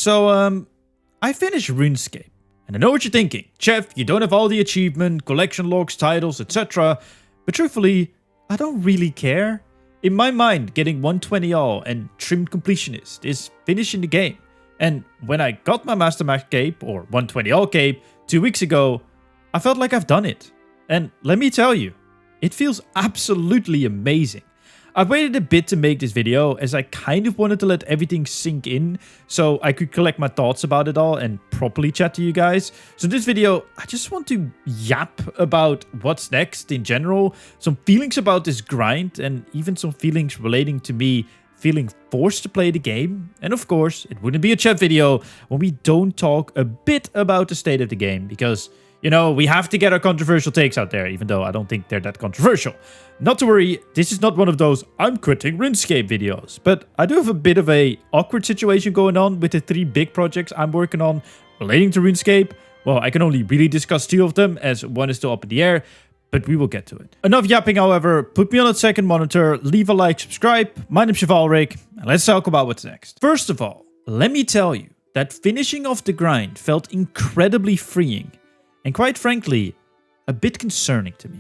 I finished RuneScape. And I know what you're thinking. Chev, you don't have all the achievement, collection logs, titles, etc. But truthfully, I don't really care. In my mind, getting 120 all and trimmed completionist is finishing the game. And when I got my Master Max cape, or 120 all cape, 2 weeks ago, I felt like I've done it. And let me tell you, it feels absolutely amazing. I've waited a bit to make this video as I kind of wanted to let everything sink in so I could collect my thoughts about it all and properly chat to you guys. So in this video, I just want to yap about what's next in general, some feelings about this grind, and even some feelings relating to me feeling forced to play the game. And of course, it wouldn't be a chat video when we don't talk a bit about the state of the game, because you know, we have to get our controversial takes out there, even though I don't think they're that controversial. Not to worry, this is not one of those I'm quitting RuneScape videos, but I do have a bit of a awkward situation going on with the 3 big projects I'm working on relating to RuneScape. Well, I can only really discuss 2 of them as one is still up in the air, but we will get to it. Enough yapping, however. Put me on that second monitor, leave a like, subscribe. My name's Chevalric, and let's talk about what's next. First of all, let me tell you that finishing off the grind felt incredibly freeing. And quite frankly, a bit concerning to me,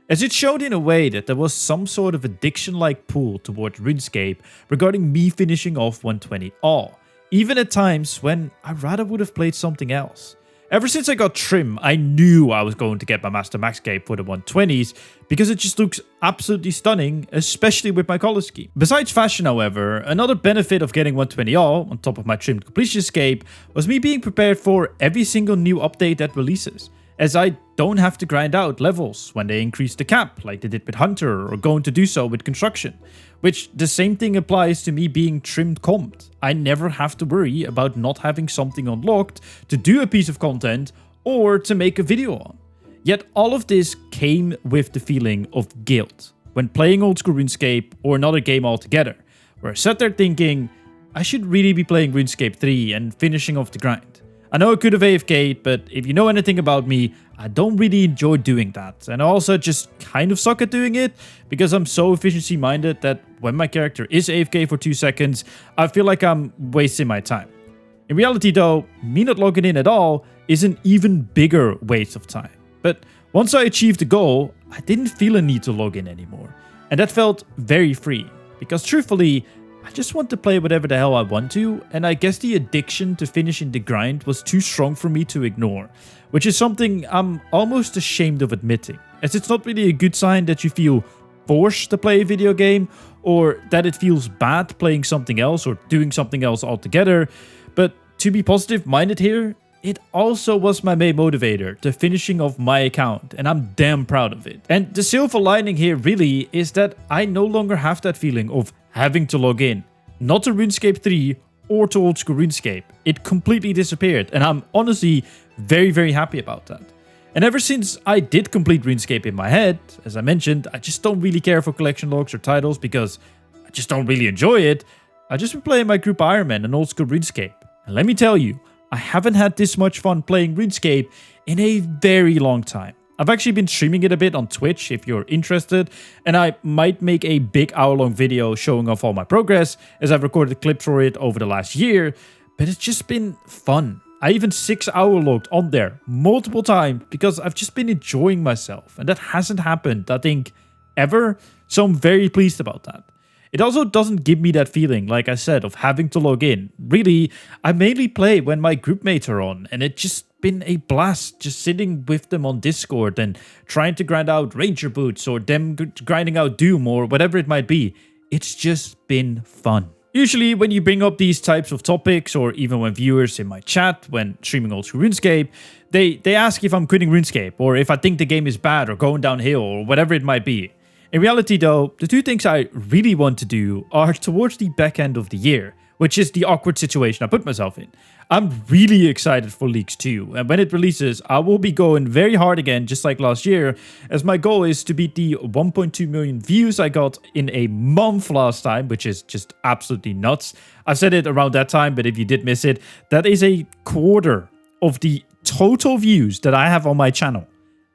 as it showed in a way that there was some sort of addiction-like pull towards RuneScape regarding me finishing off 120 all, even at times when I rather would have played something else. Ever since I got Trim, I knew I was going to get my Master Max cape for the 120s, because it just looks absolutely stunning, especially with my color scheme. Besides fashion, however, another benefit of getting 120 all, on top of my trimmed completionist cape, was me being prepared for every single new update that releases, as I don't have to grind out levels when they increase the cap, like they did with Hunter, or going to do so with Construction. Which the same thing applies to me being trimmed comped. I never have to worry about not having something unlocked to do a piece of content or to make a video on. Yet all of this came with the feeling of guilt when playing old school RuneScape or another game altogether, where I sat there thinking, I should really be playing RuneScape 3 and finishing off the grind. I know I could have AFK'd, but if you know anything about me, I don't really enjoy doing that. And I also just kind of suck at doing it, because I'm so efficiency minded that when my character is AFK for 2 seconds, I feel like I'm wasting my time. In reality though, me not logging in at all is an even bigger waste of time. But once I achieved the goal, I didn't feel a need to log in anymore. And that felt very free, because truthfully, I just want to play whatever the hell I want to, and I guess the addiction to finishing the grind was too strong for me to ignore, which is something I'm almost ashamed of admitting, as it's not really a good sign that you feel forced to play a video game, or that it feels bad playing something else or doing something else altogether. But to be positive minded here, it also was my main motivator to finishing off my account, and I'm damn proud of it. And the silver lining here really is that I no longer have that feeling of having to log in, not to RuneScape 3 or to old school RuneScape. It completely disappeared, and I'm honestly very happy about that. And ever since I did complete RuneScape in my head, as I mentioned, I just don't really care for collection logs or titles because I just don't really enjoy it. I just been playing my group Iron Man and old school RuneScape. And let me tell you, I haven't had this much fun playing RuneScape in a very long time. I've actually been streaming it a bit on Twitch if you're interested, and I might make a big hour-long video showing off all my progress, as I've recorded clips for it over the last year, but it's just been fun. I even 6-hour logged on there multiple times because I've just been enjoying myself, and that hasn't happened, I think, ever, so I'm very pleased about that. It also doesn't give me that feeling, like I said, of having to log in. Really, I mainly play when my group mates are on, and it's just been a blast just sitting with them on Discord and trying to grind out Ranger Boots or them grinding out Doom or whatever it might be. It's just been fun. Usually when you bring up these types of topics, or even when viewers in my chat when streaming old school RuneScape, they ask if I'm quitting RuneScape or if I think the game is bad or going downhill or whatever it might be. In reality though, the 2 things I really want to do are towards the back end of the year, which is the awkward situation I put myself in. I'm really excited for Leagues 2, and when it releases, I will be going very hard again, just like last year, as my goal is to beat the 1.2 million views I got in a month last time, which is just absolutely nuts. I said it around that time, but if you did miss it, that is a quarter of the total views that I have on my channel,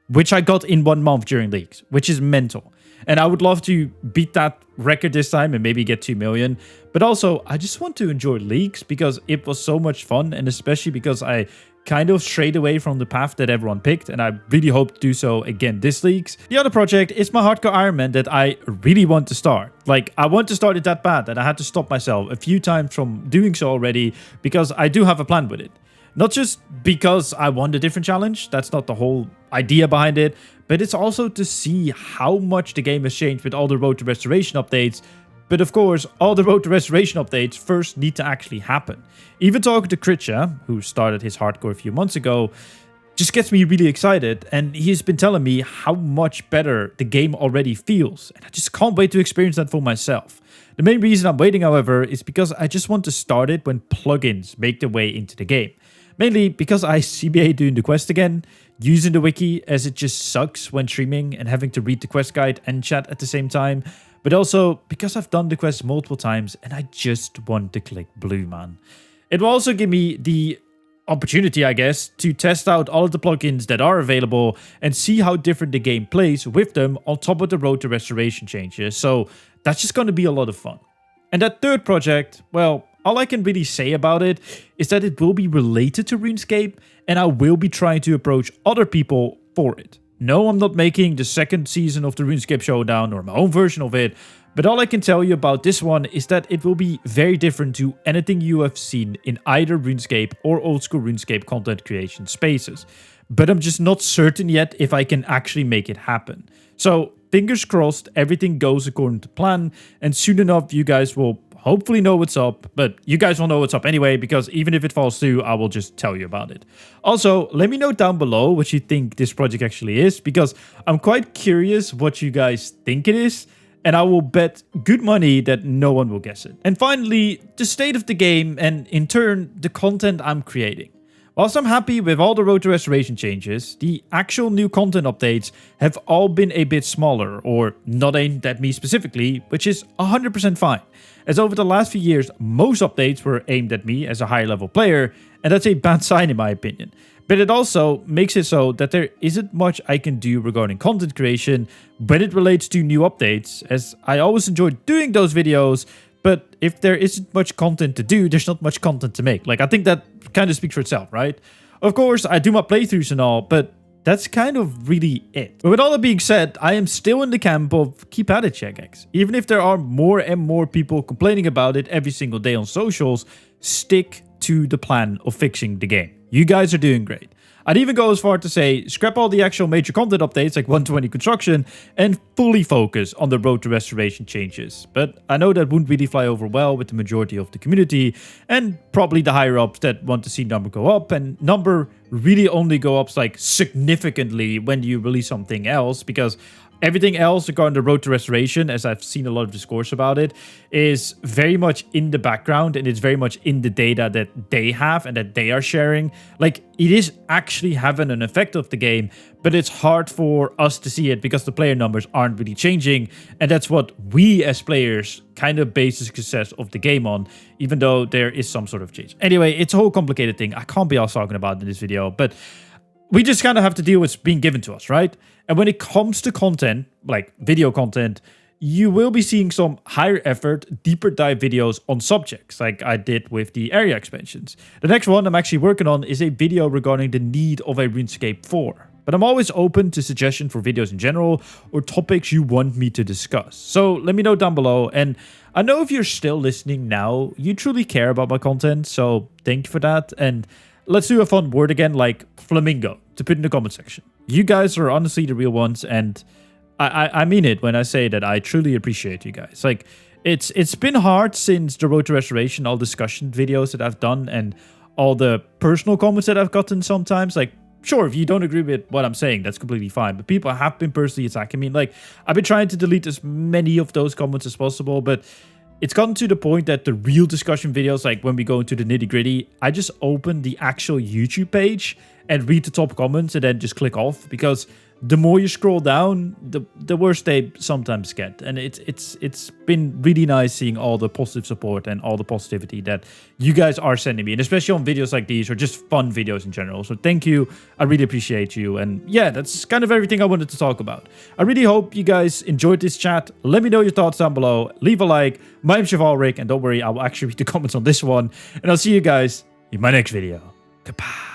which I got in 1 month during Leagues, which is mental. And I would love to beat that record this time and maybe get 2 million. But also, I just want to enjoy leagues because it was so much fun, and especially because I kind of strayed away from the path that everyone picked, and I really hope to do so again this leagues. The other project is my hardcore Ironman that I really want to start. Like, I want to start it that bad that I had to stop myself a few times from doing so already because I do have a plan with it. Not just because I want a different challenge, that's not the whole idea behind it, but it's also to see how much the game has changed with all the Road to Restoration updates. But of course, all the Road to Restoration updates first need to actually happen. Even talking to Kritcha, who started his hardcore a few months ago, just gets me really excited, and he's been telling me how much better the game already feels, and I just can't wait to experience that for myself. The main reason I'm waiting, however, is because I just want to start it when plugins make their way into the game. Mainly because I CBA doing the quest again, using the wiki as it just sucks when streaming and having to read the quest guide and chat at the same time. But also because I've done the quest multiple times and I just want to click blue, man. It will also give me the opportunity, I guess, to test out all of the plugins that are available and see how different the game plays with them on top of the Road to Restoration changes. So that's just going to be a lot of fun. And that third project, well, all I can really say about it is that it will be related to RuneScape, and I will be trying to approach other people for it. No, I'm not making the second season of the RuneScape Showdown or my own version of it, but all I can tell you about this one is that it will be very different to anything you have seen in either RuneScape or old school RuneScape content creation spaces. But I'm just not certain yet if I can actually make it happen. So fingers crossed, everything goes according to plan, and soon enough you guys will hopefully know what's up, but you guys will know what's up anyway, because even if it falls through, I will just tell you about it. Also, let me know down below what you think this project actually is, because I'm quite curious what you guys think it is, and I will bet good money that no one will guess it. And finally, the state of the game, and in turn, the content I'm creating. Whilst I'm happy with all the Road to Restoration changes, the actual new content updates have all been a bit smaller, or not aimed at me specifically, which is 100% fine. As over the last few years, most updates were aimed at me as a higher level player, and that's a bad sign in my opinion. But it also makes it so that there isn't much I can do regarding content creation when it relates to new updates, as I always enjoyed doing those videos, but if there isn't much content to do, there's not much content to make. Like, I think that kind of speaks for itself, right? Of course, I do my playthroughs and all, but that's kind of really it. But with all that being said, I am still in the camp of keep at it, Chegex. Even if there are more and more people complaining about it every single day on socials, stick to the plan of fixing the game. You guys are doing great. I'd even go as far to say scrap all the actual major content updates like 120 construction and fully focus on the Road to Restoration changes. But I know that wouldn't really fly over well with the majority of the community and probably the higher ups that want to see number go up, and number really only go up like significantly when you release something else, because everything else regarding the Road to Restoration, as I've seen a lot of discourse about it, is very much in the background, and it's very much in the data that they have and that they are sharing. Like, it is actually having an effect of the game, but it's hard for us to see it because the player numbers aren't really changing, and that's what we as players kind of base the success of the game on, even though there is some sort of change. Anyway, it's a whole complicated thing I can't be all talking about in this video, but we just kind of have to deal with what's being given to us, right? And when it comes to content, like video content, you will be seeing some higher effort, deeper dive videos on subjects, like I did with the area expansions. The next one I'm actually working on is a video regarding the need of a RuneScape 4. But I'm always open to suggestions for videos in general, or topics you want me to discuss. So let me know down below. And I know if you're still listening now, you truly care about my content, so thank you for that. And let's do a fun word again, like flamingo, to put in the comment section. You guys are honestly the real ones, and I mean it when I say that I truly appreciate you guys. Like, it's been hard since the Road to Restoration, all discussion videos that I've done, and all the personal comments that I've gotten sometimes. Like, sure, if you don't agree with what I'm saying, that's completely fine. But people have been personally attacking me. Like, I've been trying to delete as many of those comments as possible, but it's gotten to the point that the real discussion videos, like when we go into the nitty gritty, I just open the actual YouTube page and read the top comments and then just click off, because the more you scroll down, the worse they sometimes get. And it's been really nice seeing all the positive support and all the positivity that you guys are sending me, and especially on videos like these or just fun videos in general. So thank you. I really appreciate you. And yeah, that's kind of everything I wanted to talk about. I really hope you guys enjoyed this chat. Let me know your thoughts down below. Leave a like. My name's Chevalric, and don't worry, I will actually read the comments on this one. And I'll see you guys in my next video. Goodbye.